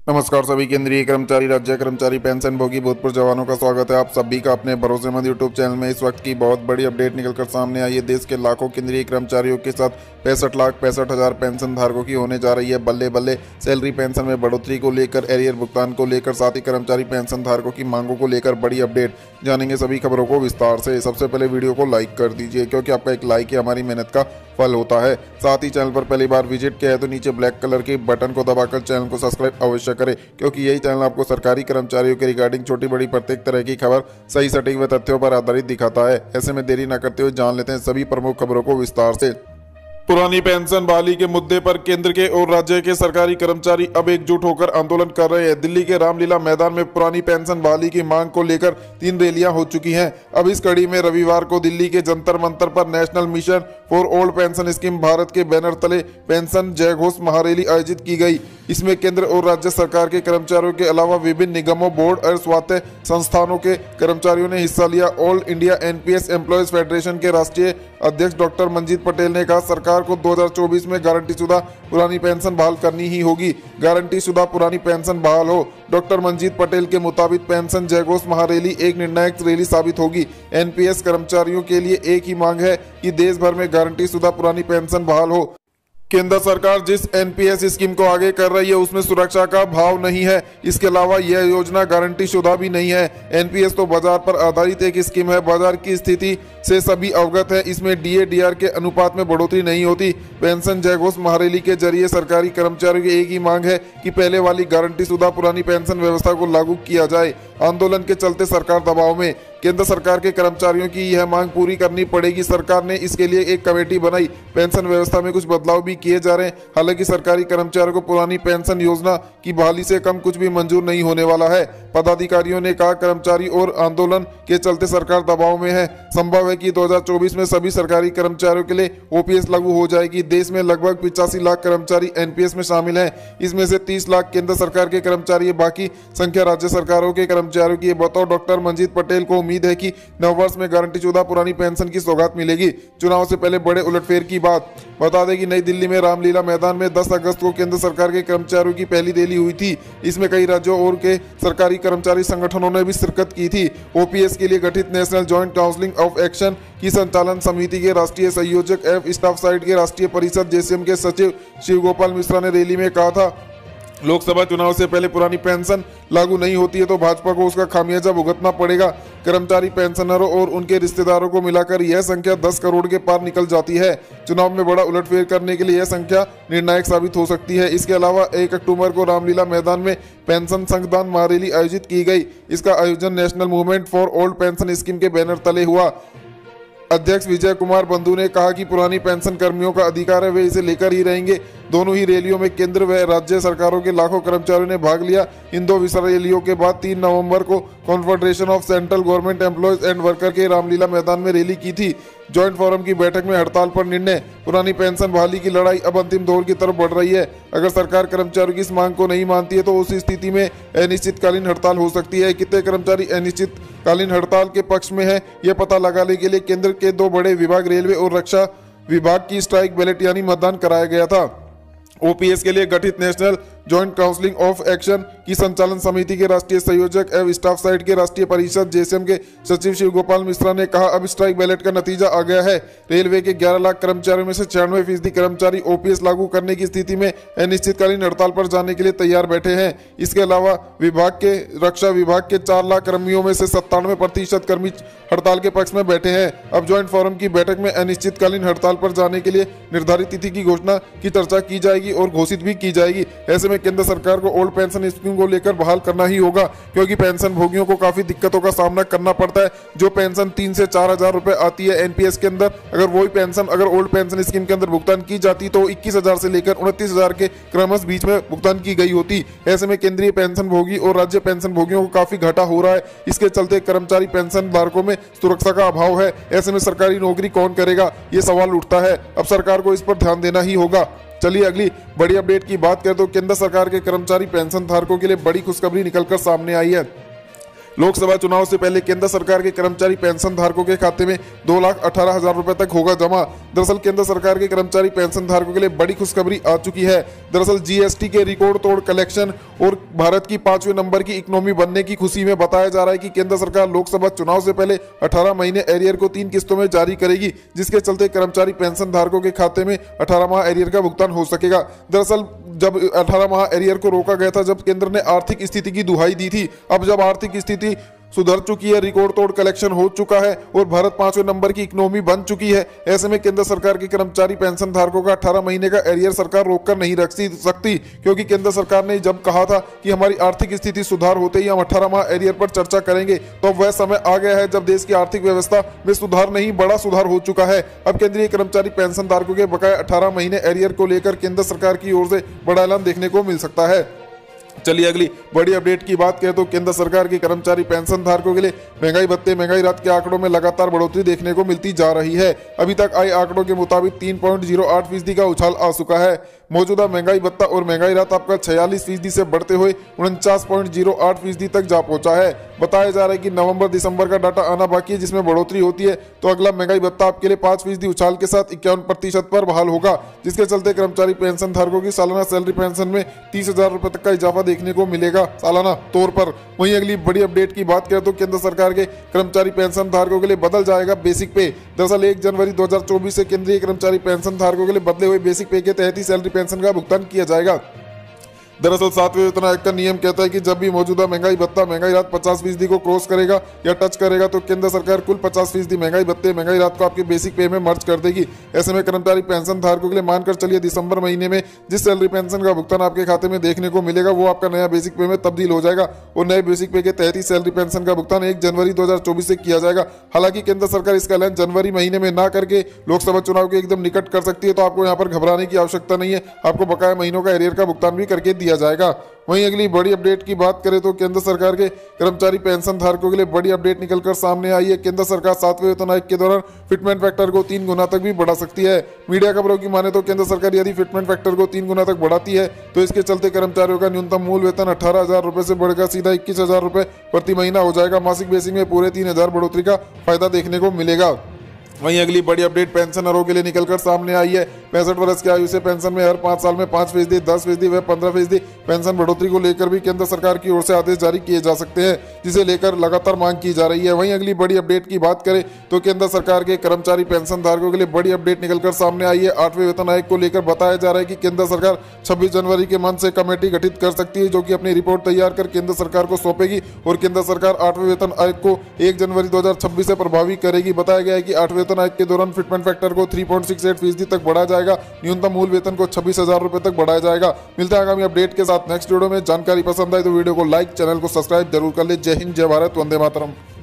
नमस्कार सभी केंद्रीय कर्मचारी, राज्य कर्मचारी, पेंशन भोगी, भूतपूर्व जवानों का स्वागत है आप सभी का अपने भरोसेमंद यूट्यूब चैनल में। इस वक्त की बहुत बड़ी अपडेट निकलकर सामने आई है। देश के लाखों केंद्रीय कर्मचारियों के साथ 65,65,000 पेंशन धारकों की होने जा रही है बल्ले बल्ले। सैलरी पेंशन में बढ़ोतरी को लेकर, एरियर भुगतान को लेकर, साथ ही कर्मचारी पेंशन धारकों की मांगों को लेकर बड़ी अपडेट। जानेंगे सभी खबरों को विस्तार से। सबसे पहले वीडियो को लाइक कर दीजिए क्योंकि आपका एक लाइक ही हमारी मेहनत का फल होता है। साथ ही चैनल पर पहली बार विजिट किया है तो नीचे ब्लैक कलर के बटन को दबाकर चैनल को सब्सक्राइब अवश्य करें, क्योंकि यही चैनल आपको सरकारी कर्मचारियों के रिगार्डिंग छोटी बड़ी प्रत्येक तरह की खबर सही सटीक व तथ्यों पर आधारित दिखाता है। ऐसे में देरी न करते हुए जान लेते हैं सभी प्रमुख खबरों को विस्तार से। पुरानी पेंशन बहाली के मुद्दे पर केंद्र के और राज्य के सरकारी कर्मचारी अब एकजुट होकर आंदोलन कर रहे हैं। दिल्ली के रामलीला मैदान में पुरानी पेंशन बहाली की मांग को लेकर 3 रैलियां हो चुकी हैं। अब इस कड़ी में रविवार को दिल्ली के जंतर मंतर पर national mission for old pension scheme Bharat के बैनर तले पेंशन जयघोष महारैली आयोजित की गई। इसमें केंद्र और राज्य सरकार के कर्मचारियों के अलावा विभिन्न निगमों, बोर्ड और स्वायत्त संस्थानों के कर्मचारियों ने हिस्सा लिया। All India NPS employees federation के राष्ट्रीय अध्यक्ष डॉक्टर मंजीत पटेल ने कहा, सरकार को 2024 में गारंटीशुदा पुरानी पेंशन बहाल करनी ही होगी। गारंटीशुदा पुरानी पेंशन बहाल हो। डॉक्टर मंजीत पटेल के मुताबिक पेंशन जयघोष महारैली एक निर्णायक रैली साबित होगी। एनपीएस कर्मचारियों के लिए एक ही मांग है कि देश भर में गारंटीशुदा पुरानी पेंशन बहाल हो। केंद्र सरकार जिस एनपीएस स्कीम को आगे कर रही है उसमें सुरक्षा का भाव नहीं है। इसके अलावा यह योजना गारंटी शुदा भी नहीं है। एनपीएस तो बाजार पर आधारित एक स्कीम है। बाजार की स्थिति से सभी अवगत है। इसमें डीए डीआर के अनुपात में बढ़ोतरी नहीं होती। पेंशन जयघोष महारैली के जरिए सरकारी कर्मचारियों की एक ही मांग है कि पहले वाली गारंटी शुदा पुरानी पेंशन व्यवस्था को लागू किया जाए। आंदोलन के चलते सरकार दबाव में। केंद्र सरकार के कर्मचारियों की यह मांग पूरी करनी पड़ेगी। सरकार ने इसके लिए एक कमेटी बनाई। पेंशन व्यवस्था में कुछ बदलाव भी किए जा रहे हैं। हालांकि सरकारी कर्मचारियों को पुरानी पेंशन योजना की बहाली से कम कुछ भी मंजूर नहीं होने वाला है। पदाधिकारियों ने कहा, कर्मचारी और आंदोलन के चलते सरकार दबाव में है। संभव है कि 2024 में सभी सरकारी कर्मचारियों के लिए ओपीएस लागू हो जाएगी। देश में लगभग 85 लाख कर्मचारी एनपीएस में शामिल हैं। इसमें से 30 लाख केंद्र सरकार के कर्मचारी है। बाकी संख्या राज्य सरकारों के कर्मचारियों की। बतौर डॉक्टर मंजीत पटेल को उम्मीद है कि नववर्ष में गारंटीशुदा पुरानी पेंशन की सौगात मिलेगी। चुनाव से पहले बड़े उलटफेर की बात। बता दें कि नई दिल्ली में रामलीला मैदान में 10 अगस्त को केंद्र सरकार के कर्मचारियों की पहली रैली हुई थी। इसमें कई राज्यों और के सरकारी कर्मचारी संगठनों ने भी शिरकत की थी। ओपीएस के लिए गठित national joint council of action की संचालन समिति के राष्ट्रीय संयोजक एवं स्टाफ साइड के राष्ट्रीय परिषद जेसीएम के सचिव शिव गोपाल मिश्रा ने रैली में कहा था, लोकसभा चुनाव से पहले पुरानी पेंशन लागू नहीं होती है तो भाजपा को उसका खामियाजा भुगतना पड़ेगा। कर्मचारी पेंशनरों और उनके रिश्तेदारों को मिलाकर यह संख्या 10 करोड़ के पार निकल जाती है। चुनाव में बड़ा उलटफेर करने के लिए यह संख्या निर्णायक साबित हो सकती है। इसके अलावा 1 अक्टूबर को रामलीला मैदान में पेंशन संगदान महारैली आयोजित की गई। इसका आयोजन national movement for old pension scheme के बैनर तले हुआ। अध्यक्ष विजय कुमार बंधु ने कहा कि पुरानी पेंशन कर्मियों का अधिकार है, वे इसे लेकर ही रहेंगे। दोनों ही रैलियों में केंद्र व राज्य सरकारों के लाखों कर्मचारियों ने भाग लिया। इन 2 विशाल रैलियों के बाद 3 नवंबर को confederation of central government employees and worker के रामलीला मैदान में रैली की थी। ज्वाइंट फोरम की बैठक में हड़ताल पर निर्णय। पुरानी पेंशन बहाली की लड़ाई अब अंतिम दौर की तरफ बढ़ रही है। अगर सरकार कर्मचारियों की इस मांग को नहीं मानती है तो उस स्थिति में अनिश्चितकालीन हड़ताल हो सकती है। कितने कर्मचारी अनिश्चितकालीन हड़ताल के पक्ष में है, यह पता लगाने के लिए केंद्र के 2 बड़े विभाग रेलवे और रक्षा विभाग की स्ट्राइक बैलेट यानी मतदान कराया गया था। ओपीएस के लिए गठित national joint council of action की संचालन समिति के राष्ट्रीय संयोजक एवं स्टाफ साइड के राष्ट्रीय परिषद जेसीएम के सचिव शिव गोपाल मिश्रा ने कहा, अब स्ट्राइक बैलेट का नतीजा आ गया है। रेलवे के 11 लाख कर्मचारियों में से 96% कर्मचारी ओपीएस लागू करने की स्थिति में अनिश्चितकालीन हड़ताल पर जाने के लिए तैयार बैठे हैं। इसके अलावा विभाग के रक्षा विभाग के 4 लाख कर्मियों में से 97% कर्मी हड़ताल के पक्ष में बैठे हैं। अब ज्वाइंट फोरम की बैठक में अनिश्चितकालीन हड़ताल पर जाने के लिए निर्धारित तिथि की घोषणा की चर्चा की जाएगी और घोषित भी की जाएगी। ऐसे में केंद्र सरकार को ओल्ड पेंशन स्कीम को लेकर बहाल करना ही होगा, क्योंकि पेंशन भोगियों को काफी दिक्कतों का सामना करना पड़ता है। जो पेंशन 3 से 4 हजार रुपए आती है एनपीएस के अंदर, अगर वही पेंशन अगर ओल्ड पेंशन स्कीम के अंदर भुगतान की जाती तो 21,000 से लेकर 29,000 के क्रमश बीच में भुगतान की गई होती। ऐसे में केंद्रीय पेंशन भोगी और राज्य पेंशन भोगियों को काफी घाटा हो रहा है। इसके चलते कर्मचारी पेंशन धारकों में सुरक्षा का अभाव है। ऐसे में सरकारी नौकरी कौन करेगा, ये सवाल उठता है। अब सरकार को इस पर ध्यान देना ही होगा। चलिए अगली बड़ी अपडेट की बात करें तो केंद्र सरकार के कर्मचारी पेंशन धारकों के लिए बड़ी खुशखबरी निकलकर सामने आई है। लोकसभा चुनाव से पहले केंद्र सरकार के कर्मचारी पेंशन धारकों के खाते में 2,18,000 रुपए तक होगा जमा। दरअसल केंद्र सरकार के कर्मचारी पेंशन धारकों के लिए बड़ी खुशखबरी आ चुकी है। दरअसल जीएसटी के रिकॉर्ड तोड़ कलेक्शन और भारत की 5वें नंबर की इकोनॉमी बनने की खुशी में बताया जा रहा है कि केंद्र सरकार लोकसभा चुनाव से पहले 18 महीने एरियर को 3 किस्तों में जारी करेगी, जिसके चलते कर्मचारी पेंशन धारकों के खाते में 18 माह एरियर का भुगतान हो सकेगा। दरअसल जब 18 माह एरियर को रोका गया था, जब केंद्र ने आर्थिक स्थिति की दुहाई दी थी, अब जब आर्थिक स्थिति सुधर चुकी है, रिकॉर्ड तोड़ कलेक्शन हो चुका है और भारत 5वें नंबर की इकोनॉमी बन चुकी है, ऐसे में केंद्र सरकार के कर्मचारी पेंशन धारकों का 18 महीने का एरियर सरकार रोककर नहीं रख सकती, क्योंकि केंद्र सरकार ने जब कहा था कि हमारी आर्थिक स्थिति सुधार होते ही हम 18 माह एरियर पर चर्चा करेंगे, तो वह समय आ गया है जब देश की आर्थिक व्यवस्था में सुधार नहीं, बड़ा सुधार हो चुका है। अब केंद्रीय कर्मचारी पेंशन धारकों के बकाया 18 महीने एरियर को लेकर केंद्र सरकार की ओर से बड़ा ऐलान देखने को मिल सकता है। चलिए अगली बड़ी अपडेट की बात करें तो केंद्र सरकार के कर्मचारी पेंशन धारकों के लिए महंगाई भत्ते, महंगाई राहत के आंकड़ों में लगातार बढ़ोतरी देखने को मिलती जा रही है। अभी तक आए आंकड़ों के मुताबिक 3.08% का उछाल आ चुका है। मौजूदा महंगाई भत्ता और महंगाई राहत आपका 46% से बढ़ते हुए 49.08% तक जा पहुंचा है। बताया जा रहा है कि नवंबर दिसंबर का डाटा आना बाकी है, जिसमें बढ़ोतरी होती है तो अगला महंगाई भत्ता आपके लिए 5% उछाल के साथ 51% पर बहाल होगा, जिसके चलते कर्मचारी पेंशन धारकों की सालाना सैलरी पेंशन में 30,000 रुपए तक का इजाफा देखने को मिलेगा सालाना तौर पर। वहीं अगली बड़ी अपडेट की बात करें तो केंद्र सरकार के कर्मचारी पेंशन धारकों के लिए बदल जाएगा बेसिक पे। दरअसल 1 जनवरी 2024 से केंद्रीय कर्मचारी पेंशन धारकों के लिए बदले हुए बेसिक पे के तहत ही सैलरी पेंशन का भुगतान किया जाएगा। दरअसल 7वें वेतन आयोग का नियम कहता है कि जब भी मौजूदा महंगाई भत्ता महंगाई राहत 50% को क्रॉस करेगा या टच करेगा तो केंद्र सरकार कुल 50% महंगाई भत्ते महंगाई राहत को आपके बेसिक पे में मर्ज कर देगी। ऐसे में कर्मचारी पेंशन धारकों के लिए मानकर चलिए दिसंबर महीने में जिस सैलरी पेंशन का भुगतान आपके खाते में देखने को मिलेगा वो आपका नया बेसिक पे में तब्दील हो जाएगा और नए बेसिक पे के तहत ही सैलरी पेंशन का भुगतान 1 जनवरी 2024 से किया जाएगा। हालांकि केंद्र सरकार इसका ऐलान जनवरी महीने में ना करके लोकसभा चुनाव के एकदम निकट कर सकती है, तो आपको यहाँ पर घबराने की आवश्यकता नहीं है। आपको बकाया महीनों का एरियर का भुगतान भी करके दिया जाएगा। वहीं अगली बड़ी अपडेट की बात करें तो केंद्र सरकार के कर्मचारी पेंशन धारकों के लिए बड़ी अपडेट निकलकर सामने आई है। केंद्र सरकार 7वें वेतन आयोग के दौरान फिटमेंट फैक्टर को 3 गुना तक भी बढ़ा सकती है। मीडिया खबरों की माने तो केंद्र सरकार यदि फिटमेंट फैक्टर को 3 गुना तक बढ़ाती है तो इसके चलते कर्मचारियों का न्यूनतम मूल वेतन 18,000 रुपए से बढ़कर सीधा 21,000 रुपए प्रति महीना हो जाएगा। मासिक बेसिक में पूरे 3,000 बढ़ोतरी का फायदा देखने को मिलेगा। वहीं अगली बड़ी अपडेट पेंशनरों के लिए निकलकर सामने आई है। 65 वर्ष की आयु से पेंशन में हर 5 साल में 5%, 10% व 15% पेंशन बढ़ोतरी को लेकर भी केंद्र सरकार की ओर से आदेश जारी किए जा सकते हैं, जिसे लेकर लगातार मांग की जा रही है। वहीं अगली बड़ी अपडेट की बात करें तो केंद्र सरकार के कर्मचारी पेंशन धारकों के लिए बड़ी अपडेट निकलकर सामने आई है। 8वें वेतन आयोग को लेकर बताया जा रहा है कि केंद्र सरकार 26 जनवरी के मन से कमेटी गठित कर सकती है, जो कि अपनी रिपोर्ट तैयार कर केंद्र सरकार को सौंपेगी और केंद्र सरकार 8वें वेतन आयोग को 1 जनवरी 2026 से प्रभावी करेगी। बताया गया है कि 8वें वेतन आयोग के दौरान फिटमेंट फैक्टर को 3.68% तक बढ़ाया जाएगा। न्यूनतम मूल वेतन को 26,000 रुपए तक बढ़ाया जाएगा। मिलता है आगामी अपडेट के साथ नेक्स्ट वीडियो में। जानकारी पसंद आए तो वीडियो को लाइक, चैनल को सब्सक्राइब जरूर कर ले। जय हिंद, जय भारत, वंदे मातरम।